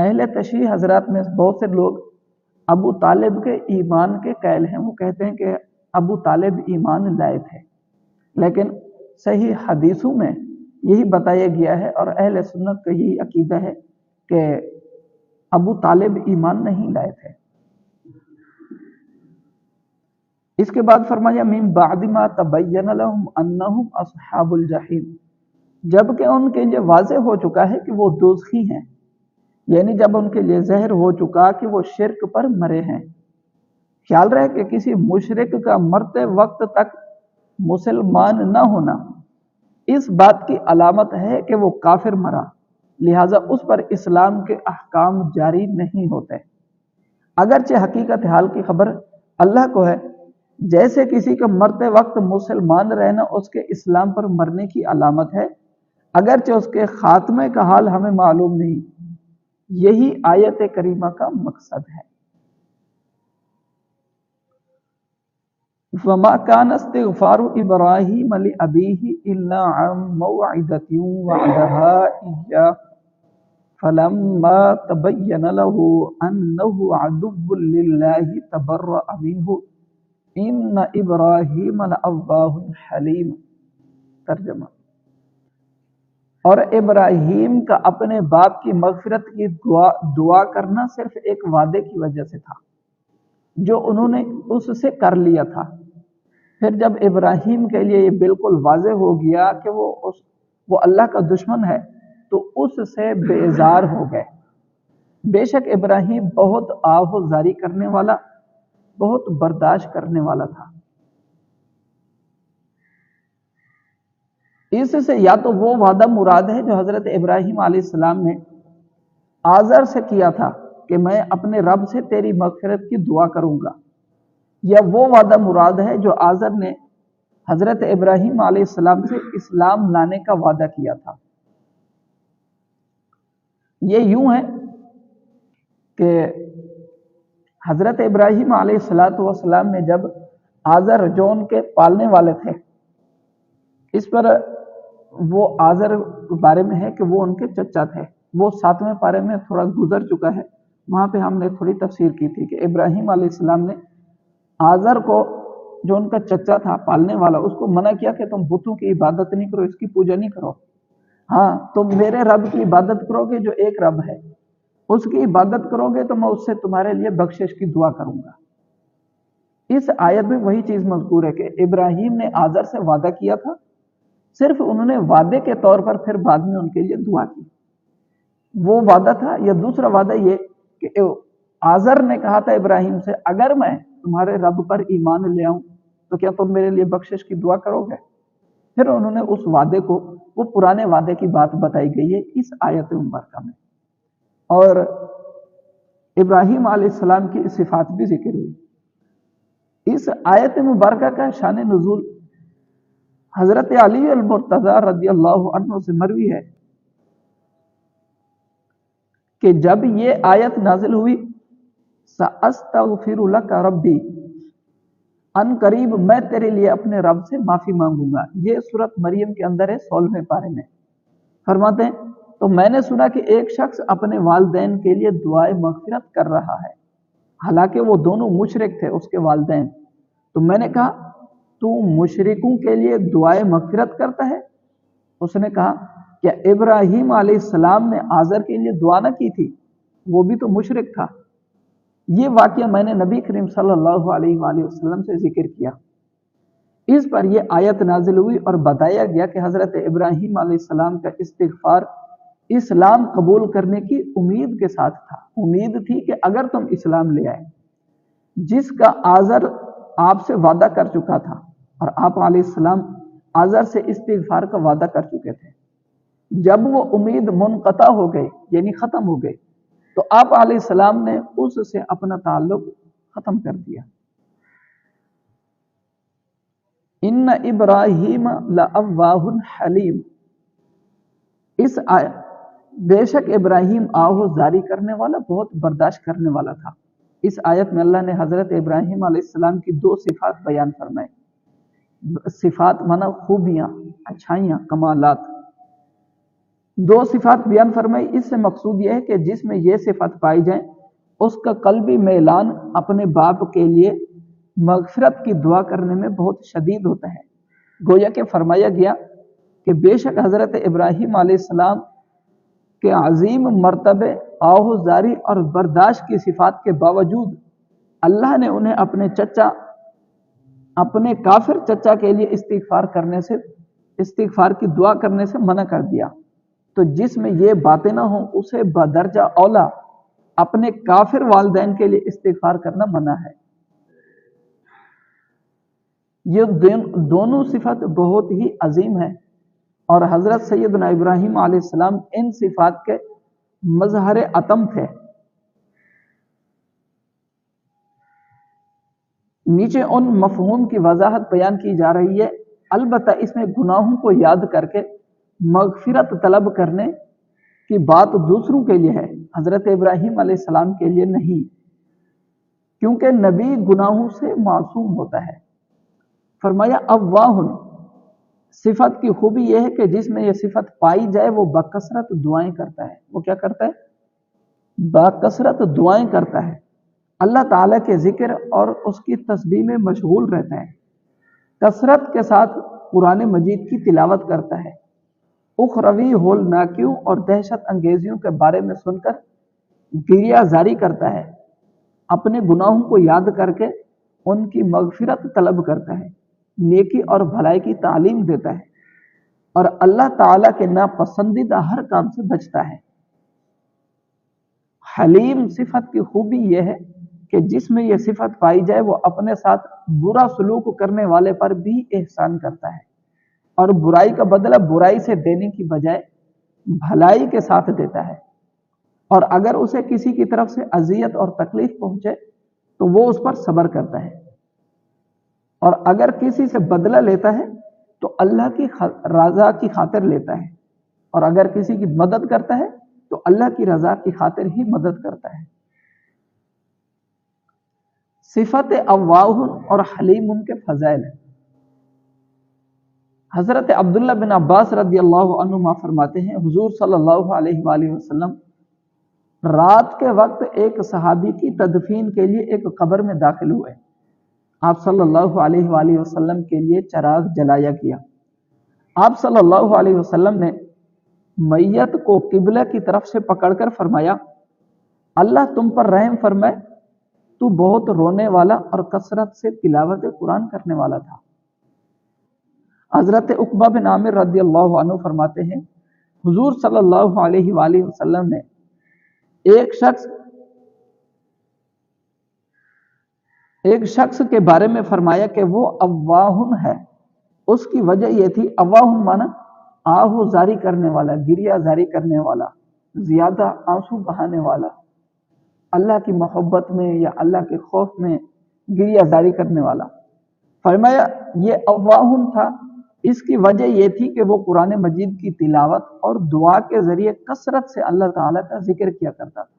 اہل تشیع حضرات میں بہت سے لوگ ابو طالب کے ایمان کے قائل ہیں، وہ کہتے ہیں کہ ابو طالب ایمان لائے تھے، لیکن صحیح حدیثوں میں یہی بتایا گیا ہے اور اہل سنت کا یہی عقیدہ ہے کہ ابو طالب ایمان نہیں لائے تھے۔ اس کے بعد فرمایا من بعد ما تبین لهم انہم اصحاب الجحیم، جبکہ ان کے لیے واضح ہو چکا ہے کہ وہ دوزخی ہیں، یعنی جب ان کے لیے ظاہر ہو چکا کہ وہ شرک پر مرے ہیں۔ خیال رہے کہ کسی مشرک کا مرتے وقت تک مسلمان نہ ہونا اس بات کی علامت ہے کہ وہ کافر مرا، لہٰذا اس پر اسلام کے احکام جاری نہیں ہوتے، اگرچہ حقیقت حال کی خبر اللہ کو ہے۔ جیسے کسی کا مرتے وقت مسلمان رہنا اس کے اسلام پر مرنے کی علامت ہے، اگرچہ اس کے خاتمے کا حال ہمیں معلوم نہیں۔ یہی آیت کریمہ کا مقصد ہے۔ وَمَا كَانَ اسْتِغْفَارُ إِبْرَاهِيمَ لِأَبِيهِ إِلَّا عَن مَّوْعِدَةٍ وَعَدَهَا إِيَّاهُ فَلَمَّا تَبَيَّنَ لَهُ أَنَّهُ عَدُوٌّ لِّلَّهِ تَبَرَّأَ مِنْهُ إِنَّ إِبْرَاهِيمَ لَأَوَّاهٌ حَلِيمٌ۔ ترجمہ: اور ابراہیم کا اپنے باپ کی مغفرت کی دعا کرنا صرف ایک وعدے کی وجہ سے تھا جو انہوں نے اس سے کر لیا تھا۔ پھر جب ابراہیم کے لیے یہ بالکل واضح ہو گیا کہ وہ اللہ کا دشمن ہے تو اس سے بیزار ہو گئے۔ بے شک ابراہیم بہت آہوزاری کرنے والا، بہت برداشت کرنے والا تھا۔ اس سے یا تو وہ وعدہ مراد ہے جو حضرت ابراہیم علیہ السلام نے آزر سے کیا تھا کہ میں اپنے رب سے تیری مغفرت کی دعا کروں گا، یا وہ وعدہ مراد ہے جو آزر نے حضرت ابراہیم علیہ السلام سے اسلام لانے کا وعدہ کیا تھا۔ یہ یوں ہے کہ حضرت ابراہیم علیہ السلام نے جب آزر جو ان کے پالنے والے تھے، اس پر وہ آزر بارے میں ہے کہ وہ ان کے چچا تھے، وہ 7ویں پارے میں تھوڑا گزر چکا ہے، وہاں پہ ہم نے تھوڑی تفسیر کی تھی کہ ابراہیم علیہ السلام نے آزر کو جو ان کا چچا تھا پالنے والا، اس کو منع کیا کہ تم بتوں کی عبادت نہیں کرو، اس کی پوجا نہیں کرو، ہاں تم میرے رب کی عبادت کرو گے جو ایک رب ہے، اس کی عبادت کرو گے تو میں اس سے تمہارے لیے بخشش کی دعا کروں گا۔ اس آیت میں وہی چیز مذکور ہے کہ ابراہیم نے آزر سے وعدہ کیا تھا، صرف انہوں نے وعدے کے طور پر پھر بعد میں ان کے لیے دعا کی۔ وہ وعدہ تھا، یا دوسرا وعدہ یہ کہ آزر نے کہا تھا ابراہیم سے اگر میں تمہارے رب پر ایمان لے آؤں تو کیا تم میرے لیے بخشش کی دعا کرو گے؟ پھر انہوں نے اس وعدے کو، وہ پرانے وعدے کی بات بتائی گئی ہے اس آیت مبارکہ میں، اور ابراہیم علیہ السلام کی صفات بھی ذکر ہوئی۔ اس آیت مبارکہ کا شان نزول حضرت علی المرتضی رضی اللہ عنہ سے مروی ہے کہ جب یہ آیت نازل ہوئی سأستغفر لک ربی، ان قریب میں تیرے لیے اپنے رب سے معافی مانگوں گا، یہ سورۃ مریم کے اندر ہے 16ویں پارے میں۔ فرماتے ہیں تو میں نے سنا کہ ایک شخص اپنے والدین کے لیے دعائے مغفرت کر رہا ہے، حالانکہ وہ دونوں مشرک تھے اس کے والدین، تو میں نے کہا تو مشرکوں کے لیے دعائے مغفرت کرتا ہے؟ اس نے کہا کیا ابراہیم علیہ السلام نے آزر کے لیے دعا نہ کی تھی؟ وہ بھی تو مشرک تھا۔ یہ واقعہ میں نے نبی کریم صلی اللہ علیہ وآلہ وسلم سے ذکر کیا۔ اس پر یہ آیت نازل ہوئی اور بتایا گیا کہ حضرت ابراہیم علیہ السلام کا استغفار اسلام قبول کرنے کی امید کے ساتھ تھا، امید تھی کہ اگر تم اسلام لے آئے، جس کا آزر آپ سے وعدہ کر چکا تھا، اور آپ علیہ السلام آزر سے استغفار کا وعدہ کر چکے تھے۔ جب وہ امید منقطع ہو گئی، یعنی ختم ہو گئی، تو آپ علیہ السلام نے اس سے اپنا تعلق ختم کر دیا۔ ان ابراہیم لأواہ حلیم، اس بے شک ابراہیم آہوزاری کرنے والا، بہت برداشت کرنے والا تھا۔ اس آیت میں اللہ نے حضرت ابراہیم علیہ السلام کی 2 صفات بیان فرمائے۔ صفات مانا خوبیاں، اچھائیاں، کمالات۔ دو صفات بیان فرمائی، اس سے مقصود یہ ہے کہ جس میں یہ صفات پائی جائیں اس کا قلبی میلان اپنے باپ کے لیے مغفرت کی دعا کرنے میں بہت شدید ہوتا ہے۔ گویا کہ فرمایا گیا کہ بے شک حضرت ابراہیم علیہ السلام کے عظیم مرتبے، آہوزاری اور برداشت کی صفات کے باوجود اللہ نے انہیں اپنے کافر چچا کے لیے استغفار کی دعا کرنے سے منع کر دیا۔ تو جس میں یہ باتیں نہ ہوں اسے بدرجہ اولا اپنے کافر والدین کے لیے استغفار کرنا منع ہے۔ یہ دونوں صفات بہت ہی عظیم ہیں اور حضرت سیدنا ابراہیم علیہ السلام ان صفات کے مظہر اتم تھے۔ نیچے ان مفہوم کی وضاحت بیان کی جا رہی ہے، البتہ اس میں گناہوں کو یاد کر کے مغفرت طلب کرنے کی بات دوسروں کے لیے ہے، حضرت ابراہیم علیہ السلام کے لیے نہیں، کیونکہ نبی گناہوں سے معصوم ہوتا ہے۔ فرمایا اواہن، صفت کی خوبی یہ ہے کہ جس میں یہ صفت پائی جائے وہ بکثرت دعائیں کرتا ہے۔ وہ کیا کرتا ہے؟ بکثرت دعائیں کرتا ہے، اللہ تعالیٰ کے ذکر اور اس کی تسبیح میں مشغول رہتا ہے، کثرت کے ساتھ قرآن مجید کی تلاوت کرتا ہے، اخروی ہولناکیوں اور دہشت انگیزیوں کے بارے میں سن کر گریہ زاری کرتا ہے، اپنے گناہوں کو یاد کر کے ان کی مغفرت طلب کرتا ہے، نیکی اور بھلائی کی تعلیم دیتا ہے اور اللہ تعالیٰ کے ناپسندیدہ ہر کام سے بچتا ہے۔ حلیم صفت کی خوبی یہ ہے کہ جس میں یہ صفت پائی جائے وہ اپنے ساتھ برا سلوک کرنے والے پر بھی احسان کرتا ہے اور برائی کا بدلہ برائی سے دینے کی بجائے بھلائی کے ساتھ دیتا ہے، اور اگر اسے کسی کی طرف سے اذیت اور تکلیف پہنچے تو وہ اس پر صبر کرتا ہے، اور اگر کسی سے بدلہ لیتا ہے تو اللہ کی رضا کی خاطر لیتا ہے، اور اگر کسی کی مدد کرتا ہے تو اللہ کی رضا کی خاطر ہی مدد کرتا ہے۔ صفت اواہ اور حلیم ان کے فضائل ہیں۔ حضرت عبداللہ بن عباس رضی اللہ عنہما فرماتے ہیں، حضور صلی اللہ علیہ وآلہ وسلم رات کے وقت ایک صحابی کی تدفین کے لیے ایک قبر میں داخل ہوئے۔ آپ صلی اللہ علیہ وآلہ وسلم کے لیے چراغ جلایا گیا۔ آپ صلی اللہ علیہ وسلم نے میت کو قبلہ کی طرف سے پکڑ کر فرمایا، اللہ تم پر رحم فرمائے، تو بہت رونے والا اور کثرت سے تلاوت قرآن کرنے والا تھا۔ حضرت عقبہ بن عامر رضی اللہ عنہ فرماتے ہیں، حضور صلی اللہ علیہ وآلہ وسلم نے ایک شخص کے بارے میں فرمایا کہ وہ اواہن ہے۔ اس کی وجہ یہ تھی، اواہن مانا آہو زاری کرنے والا، گریہ زاری کرنے والا، زیادہ آنسو بہانے والا، اللہ کی محبت میں یا اللہ کے خوف میں گریہ زاری کرنے والا۔ فرمایا یہ اواہن تھا، اس کی وجہ یہ تھی کہ وہ قرآن مجید کی تلاوت اور دعا کے ذریعے کثرت سے اللہ تعالیٰ کا ذکر کیا کرتا تھا۔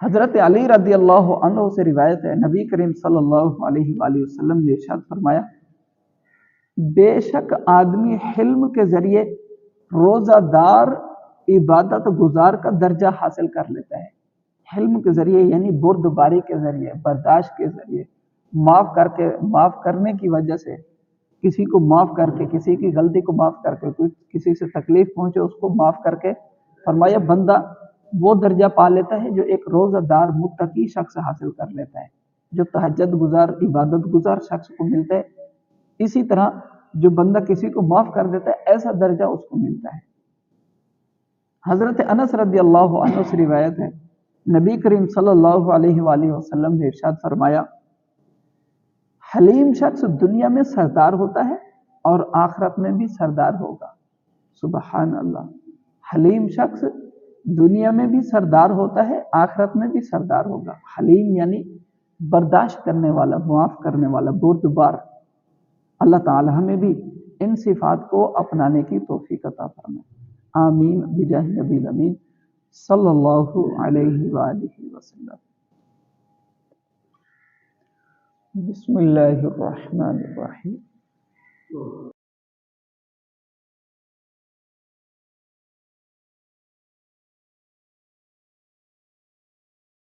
حضرت علی رضی اللہ عنہ سے روایت ہے، نبی کریم صلی اللہ علیہ وآلہ وسلم نے ارشاد فرمایا، بے شک آدمی حلم کے ذریعے روزہ دار عبادت گزار کا درجہ حاصل کر لیتا ہے۔ حلم کے ذریعے یعنی بردباری کے ذریعے، برداشت کے ذریعے، معاف کرنے کی وجہ سے، کسی کو معاف کر کے، کسی کی غلطی کو معاف کر کے، کسی سے تکلیف پہنچے اس کو معاف کر کے، فرمایا بندہ وہ درجہ پا لیتا ہے جو ایک روزہ دار متقی شخص حاصل کر لیتا ہے، جو تہجد گزار عبادت گزار شخص کو ملتا ہے۔ اسی طرح جو بندہ کسی کو معاف کر دیتا ہے ایسا درجہ اس کو ملتا ہے۔ حضرت انس رضی اللہ عنہ سے روایت ہے، نبی کریم صلی اللہ علیہ وآلہ وسلم نے ارشاد فرمایا، حلیم شخص دنیا میں سردار ہوتا ہے اور آخرت میں بھی سردار ہوگا۔ سبحان اللہ، حلیم شخص دنیا میں بھی سردار ہوتا ہے، آخرت میں بھی سردار ہوگا۔ حلیم یعنی برداشت کرنے والا، معاف کرنے والا، بردبار۔ اللہ تعالی ہمیں بھی ان صفات کو اپنانے کی توفیق عطا فرمائے، آمین بجاہ نبی الامین صلی اللہ علیہ وآلہ وسلم۔ بسم اللہ الرحمن الرحیم۔